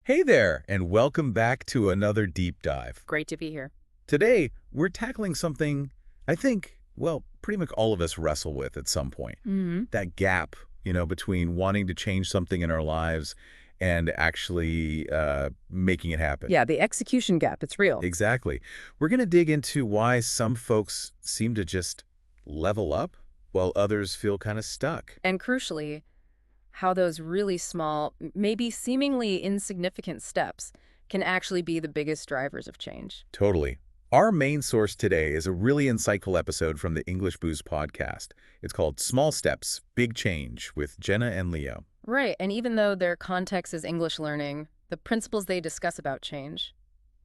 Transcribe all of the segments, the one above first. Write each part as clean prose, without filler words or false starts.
Hey there, and welcome back to another deep dive. Great to be here. Today, we're tackling something I think, well, pretty much all of us wrestle with at some point. hmm That gap, between wanting to change something in our lives and actually making it happen. Yeah, the execution gap, it's real. Exactly. We're going to dig into why some folks seem to just level up while others feel kind of stuck. And crucially, how those really small, maybe seemingly insignificant steps can actually be the biggest drivers of change. Totally. Our main source today is a really insightful episode from the English Boost podcast. It's called Small Steps, Big Change with Jenna and Leo. Right, and even though their context is English learning, the principles they discuss about change,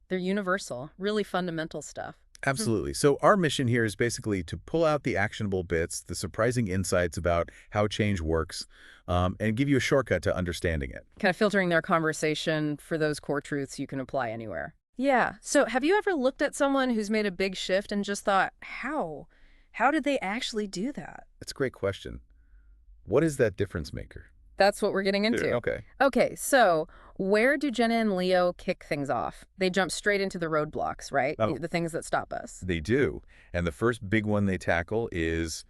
they're universal, really fundamental stuff. Absolutely. So our mission here is basically to pull out the actionable bits, the surprising insights about how change works, and give you a shortcut to understanding it. Kind of filtering their conversation for those core truths you can apply anywhere. Yeah, so have you ever looked at someone who's made a big shift and just thought, how? How did they actually do that? That's a great question. What is that difference maker? That's what we're getting into. Okay. Okay, so where do Jenna and Leo kick things off? They jump straight into the roadblocks, right? Oh. The things that stop us. They do. And the first big one they tackle is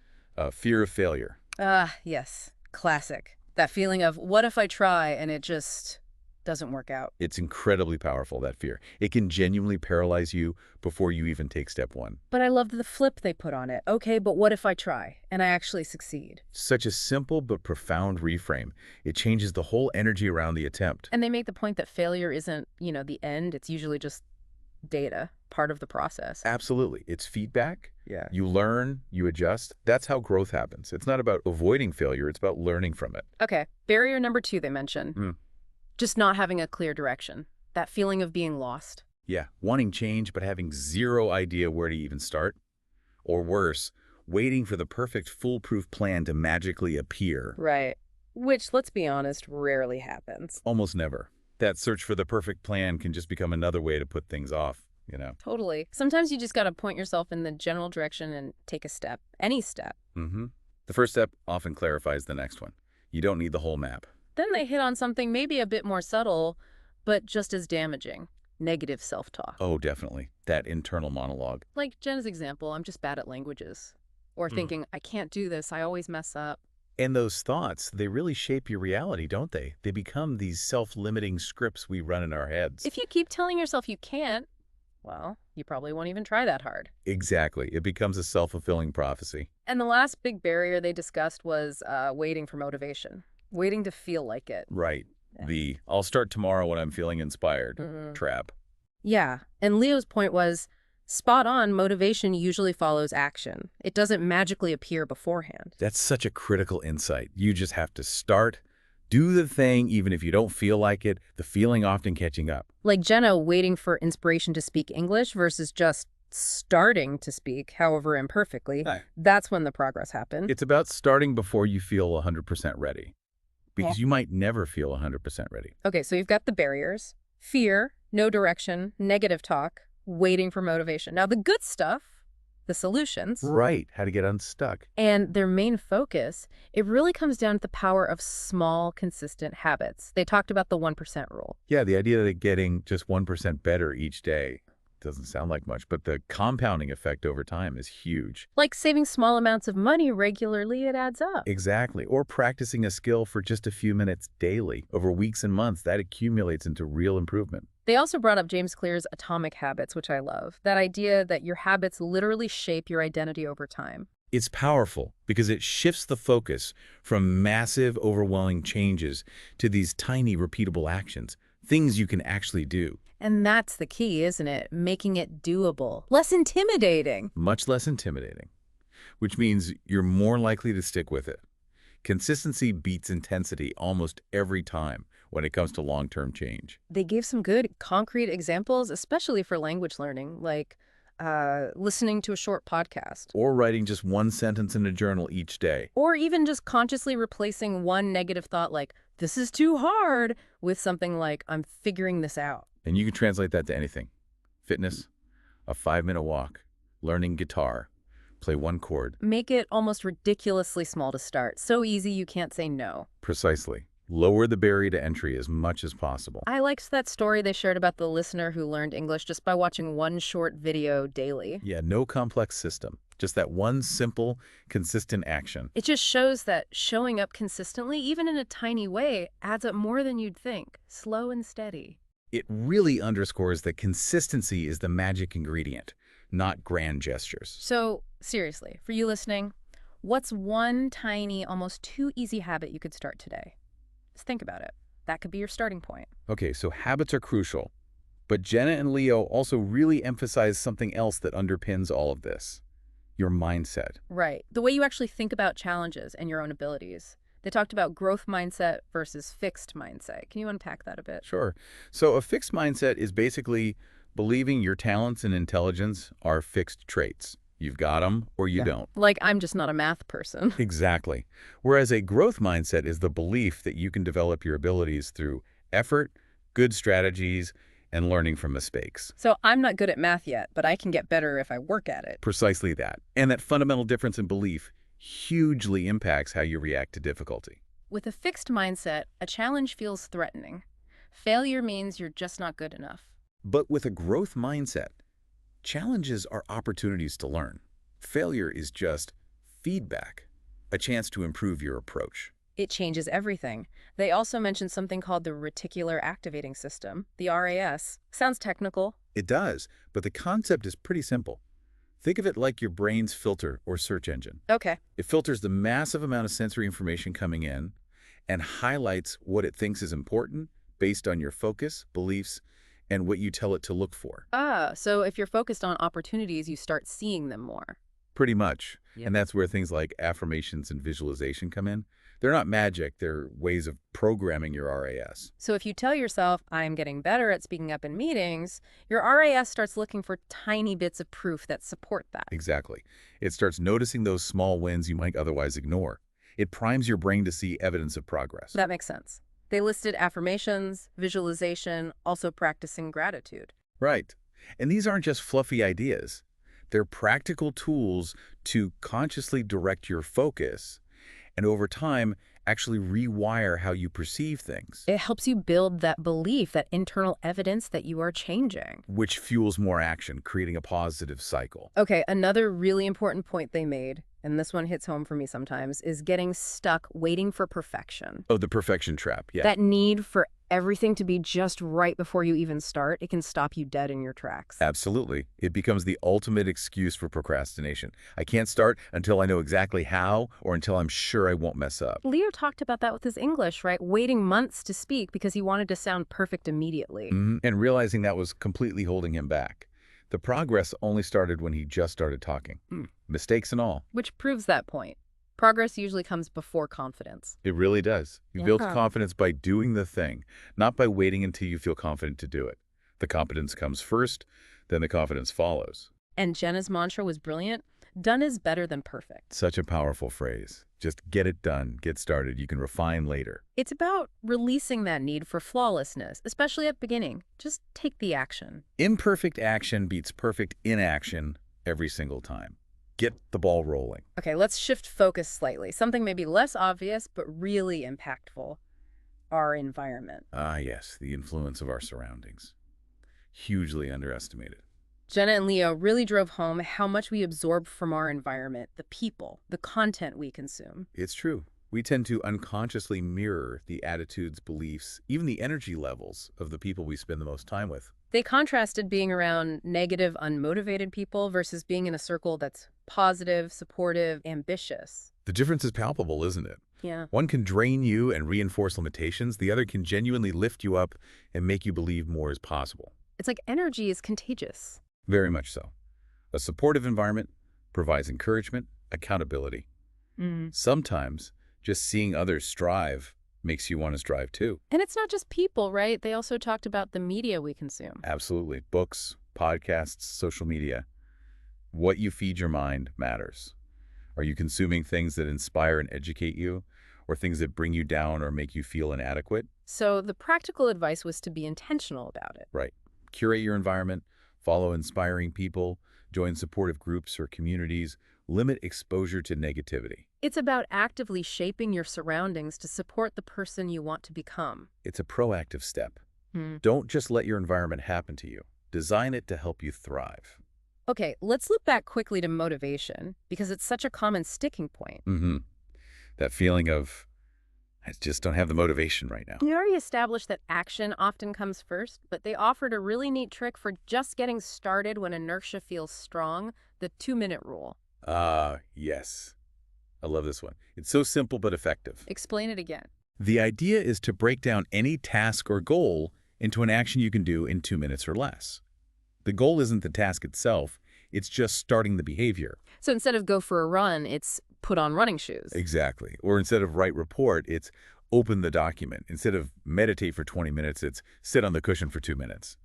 fear of failure. Ah, yes. Classic. That feeling of, what if I try and it just doesn't work out? It's incredibly powerful, that fear. It can genuinely paralyze you before you even take step one. But I love the flip they put on it. Okay, but what if I try and I actually succeed? Such a simple but profound reframe. It changes the whole energy around the attempt. And they make the point that failure isn't, the end. It's usually just data, part of the process. Absolutely. It's feedback. Yeah. You learn, you adjust. That's how growth happens. It's not about avoiding failure. It's about learning from it. Okay, barrier number 2 they mention. Mm. Just not having a clear direction. That feeling of being lost. Yeah, wanting change but having zero idea where to even start. Or worse, waiting for the perfect foolproof plan to magically appear. Right. Which, let's be honest, rarely happens. Almost never. That search for the perfect plan can just become another way to put things off. Totally. Sometimes you just got to point yourself in the general direction and take a step. Any step. Mm-hmm. The first step often clarifies the next one. You don't need the whole map. Then they hit on something maybe a bit more subtle, but just as damaging. Negative self-talk. Oh, definitely. That internal monologue. Like Jen's example, I'm just bad at languages. Or thinking, I can't do this, I always mess up. And those thoughts, they really shape your reality, don't they? They become these self-limiting scripts we run in our heads. If you keep telling yourself you can't, well, you probably won't even try that hard. Exactly. It becomes a self-fulfilling prophecy. And the last big barrier they discussed was waiting for motivation. Waiting to feel like it. Right. Yeah. The I'll start tomorrow when I'm feeling inspired trap. Yeah, and Leo's point was, spot on, motivation usually follows action. It doesn't magically appear beforehand. That's such a critical insight. You just have to start, do the thing, even if you don't feel like it, the feeling often catching up. Like Jenna waiting for inspiration to speak English versus just starting to speak, however imperfectly. Right. That's when the progress happened. It's about starting before you feel 100% ready. Because Yeah. you might never feel 100% ready. Okay, so you've got the barriers. Fear, no direction, negative talk, waiting for motivation. Now the good stuff, the solutions, Right. How to get unstuck. and their main focus, it really comes down to the power of small, consistent habits. They talked about the 1% rule. Yeah, the idea that getting just 1% better each day doesn't sound like much, but the compounding effect over time is huge. Like saving small amounts of money regularly, it adds up. Exactly. Or practicing a skill for just a few minutes daily. Over weeks and months, that accumulates into real improvement. They also brought up James Clear's atomic habits, which I love. That idea that your habits literally shape your identity over time. It's powerful because it shifts the focus from massive, overwhelming changes to these tiny, repeatable actions, things you can actually do. And that's the key, isn't it? Making it doable. Less intimidating. Much less intimidating, which means you're more likely to stick with it. Consistency beats intensity almost every time when it comes to long-term change. They gave some good, concrete examples, especially for language learning, like listening to a short podcast. Or writing just one sentence in a journal each day. Or even just consciously replacing one negative thought like, this is too hard, with something like, I'm figuring this out. And you can translate that to anything. Fitness, a 5-minute walk, learning guitar, play one chord. Make it almost ridiculously small to start. So easy you can't say no. Precisely. Lower the barrier to entry as much as possible. I liked that story they shared about the listener who learned English just by watching one short video daily. Yeah, no complex system. Just that one simple, consistent action. It just shows that showing up consistently, even in a tiny way, adds up more than you'd think. Slow and steady. It really underscores that consistency is the magic ingredient, not grand gestures. So, seriously, for you listening, what's one tiny, almost too easy habit you could start today? Just think about it. That could be your starting point. Okay, so habits are crucial, but Jenna and Leo also really emphasize something else that underpins all of this: your mindset. Right. The way you actually think about challenges and your own abilities. They talked about growth mindset versus fixed mindset. Can you unpack that a bit? Sure. So a fixed mindset is basically believing your talents and intelligence are fixed traits. You've got them or you don't. Like, I'm just not a math person. Exactly. Whereas a growth mindset is the belief that you can develop your abilities through effort, good strategies, and learning from mistakes. So I'm not good at math yet, but I can get better if I work at it. Precisely that. And that fundamental difference in belief hugely impacts how you react to difficulty. With a fixed mindset, a challenge feels threatening. Failure means you're just not good enough. But with a growth mindset, challenges are opportunities to learn. Failure is just feedback, a chance to improve your approach. It changes everything. They also mentioned something called the reticular activating system, the RAS. Sounds technical. It does, but the concept is pretty simple. Think of it like your brain's filter or search engine. Okay. It filters the massive amount of sensory information coming in and highlights what it thinks is important based on your focus, beliefs, and what you tell it to look for. So if you're focused on opportunities, you start seeing them more. Pretty much. Yep. And that's where things like affirmations and visualization come in. They're not magic, they're ways of programming your RAS. So if you tell yourself, I'm getting better at speaking up in meetings, your RAS starts looking for tiny bits of proof that support that. Exactly. It starts noticing those small wins you might otherwise ignore. It primes your brain to see evidence of progress. That makes sense. They listed affirmations, visualization, also practicing gratitude. Right. And these aren't just fluffy ideas. They're practical tools to consciously direct your focus and over time actually rewire how you perceive things, It helps you build that belief, that internal evidence that you are changing. which fuels more action, creating a positive cycle. Okay, another really important point they made, and this one hits home for me sometimes, is getting stuck waiting for perfection. Oh, the perfection trap. Yeah. That need for everything to be just right before you even start, it can stop you dead in your tracks. Absolutely. It becomes the ultimate excuse for procrastination. I can't start until I know exactly how or until I'm sure I won't mess up. Leo talked about that with his English, right? Waiting months to speak because he wanted to sound perfect immediately. And realizing that was completely holding him back. The progress only started when he just started talking. Mistakes and all. Which proves that point. Progress usually comes before confidence. It really does. You build Yeah. confidence by doing the thing, not by waiting until you feel confident to do it. The competence comes first, then the confidence follows. And Jenna's mantra was brilliant. Done is better than perfect. Such a powerful phrase. Just get it done, get started. You can refine later. It's about releasing that need for flawlessness, especially at the beginning. Just take the action. Imperfect action beats perfect inaction every single time. Get the ball rolling. Okay, let's shift focus slightly. Something maybe less obvious, but really impactful. Our environment. Ah, yes, the influence of our surroundings. Hugely underestimated. Jenna and Leo really drove home how much we absorb from our environment, the people, the content we consume. It's true. We tend to unconsciously mirror the attitudes, beliefs, even the energy levels of the people we spend the most time with. They contrasted being around negative, unmotivated people versus being in a circle that's positive, supportive, ambitious. The difference is palpable, isn't it? Yeah. One can drain you and reinforce limitations. The other can genuinely lift you up and make you believe more is possible. It's like energy is contagious. Very much so. A supportive environment provides encouragement, accountability. Sometimes just seeing others strive makes you want to strive too. And it's not just people, right? They also talked about the media we consume. Absolutely. Books, podcasts, social media. What you feed your mind matters. Are you consuming things that inspire and educate you, or things that bring you down or make you feel inadequate? So the practical advice was to be intentional about it. Right. Curate your environment, follow inspiring people, join supportive groups or communities, limit exposure to negativity. It's about actively shaping your surroundings to support the person you want to become. It's a proactive step. Hmm. Don't just let your environment happen to you. Design it to help you thrive. Okay, let's loop back quickly to motivation, because it's such a common sticking point. That feeling of, I just don't have the motivation right now. We already established that action often comes first, but they offered a really neat trick for just getting started when inertia feels strong, the 2-minute rule. Yes. I love this one. It's so simple but effective. Explain it again. The idea is to break down any task or goal into an action you can do in 2 minutes or less. The goal isn't the task itself, it's just starting the behavior. So instead of go for a run, it's put on running shoes. Exactly. Or instead of write report, it's open the document. Instead of meditate for 20 minutes, it's sit on the cushion for 2 minutes.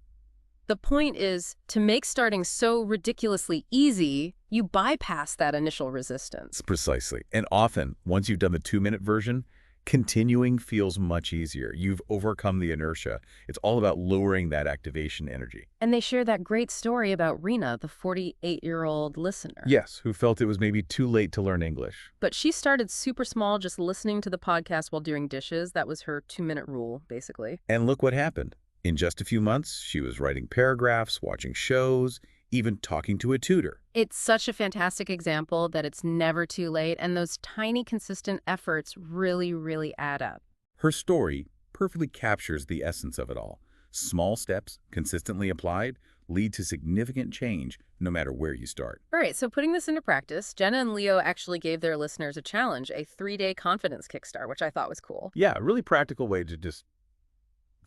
The point is to make starting so ridiculously easy, you bypass that initial resistance. Precisely. And often, once you've done the 2-minute version, continuing feels much easier. You've overcome the inertia. It's all about lowering that activation energy. And they share that great story about Rena, the 48-year-old listener. Yes, who felt it was maybe too late to learn English. But she started super small, just listening to the podcast while doing dishes. That was her 2-minute rule, basically. And look what happened. In just a few months, she was writing paragraphs, watching shows, even talking to a tutor. It's such a fantastic example that it's never too late, and those tiny, consistent efforts really, really add up. Her story perfectly captures the essence of it all. Small steps, consistently applied, lead to significant change no matter where you start. All right, so putting this into practice, Jenna and Leo actually gave their listeners a challenge, a 3-day confidence kickstart, which I thought was cool. Yeah, a really practical way to just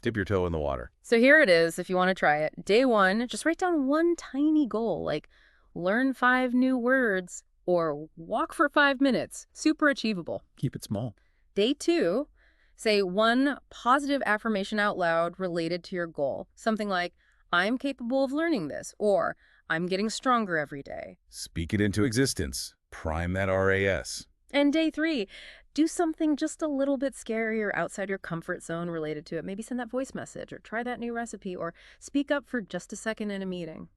dip your toe in the water. So here it is, if you want to try it. Day 1, just write down one tiny goal, like learn 5 new words or walk for 5 minutes. Super achievable. Keep it small. Day 2, say one positive affirmation out loud related to your goal. Something like, I'm capable of learning this, or I'm getting stronger every day. Speak it into existence. Prime that RAS. And day 3, do something just a little bit scary or outside your comfort zone related to it. Maybe send that voice message or try that new recipe or speak up for just a second in a meeting.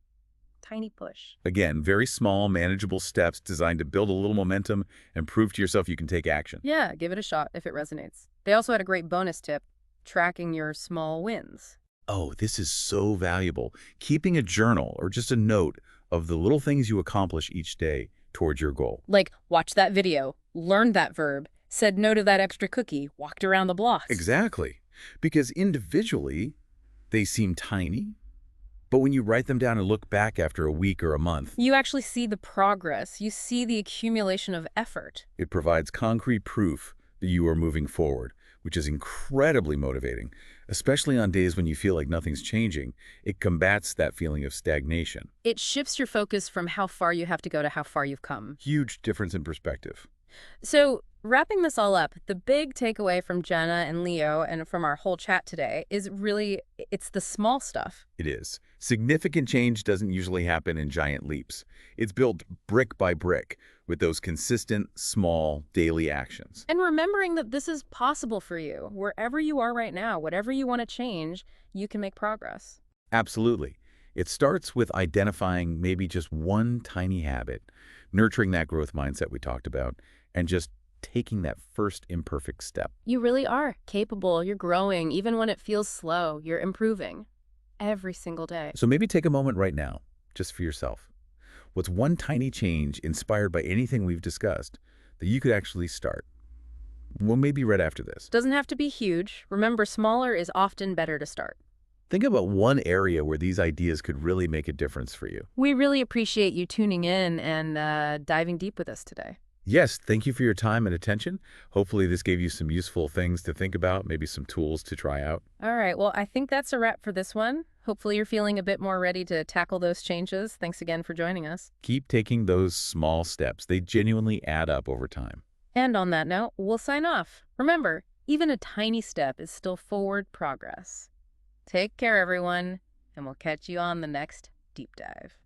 Tiny push. Again, very small, manageable steps designed to build a little momentum and prove to yourself you can take action. Yeah, give it a shot if it resonates. They also had a great bonus tip, tracking your small wins. Oh, this is so valuable. Keeping a journal or just a note of the little things you accomplish each day towards your goal. Like, watch that video, learned that verb, said no to that extra cookie, walked around the block. Exactly. Because individually, they seem tiny, but when you write them down and look back after a week or a month, You actually see the progress. You see the accumulation of effort. it provides concrete proof that you are moving forward, which is incredibly motivating, especially on days when you feel like nothing's changing. It combats that feeling of stagnation. It shifts your focus from how far you have to go to how far you've come. Huge difference in perspective. So, wrapping this all up, the big takeaway from Jenna and Leo and from our whole chat today is really, it's the small stuff. It is. Significant change doesn't usually happen in giant leaps. It's built brick by brick with those consistent, small, daily actions. And remembering that this is possible for you. Wherever you are right now, whatever you want to change, you can make progress. Absolutely. It starts with identifying maybe just one tiny habit, nurturing that growth mindset we talked about, and just taking that first imperfect step. You really are capable. You're growing. Even when it feels slow, you're improving every single day. So maybe take a moment right now, just for yourself. What's one tiny change inspired by anything we've discussed that you could actually start? Well, maybe right after this. Doesn't have to be huge. Remember, smaller is often better to start. Think about one area where these ideas could really make a difference for you. We really appreciate you tuning in and diving deep with us today. Yes, thank you for your time and attention. Hopefully this gave you some useful things to think about, maybe some tools to try out. All right, well, I think that's a wrap for this one. Hopefully you're feeling a bit more ready to tackle those changes. Thanks again for joining us. Keep taking those small steps. They genuinely add up over time. And on that note, we'll sign off. Remember, even a tiny step is still forward progress. Take care, everyone, and we'll catch you on the next deep dive.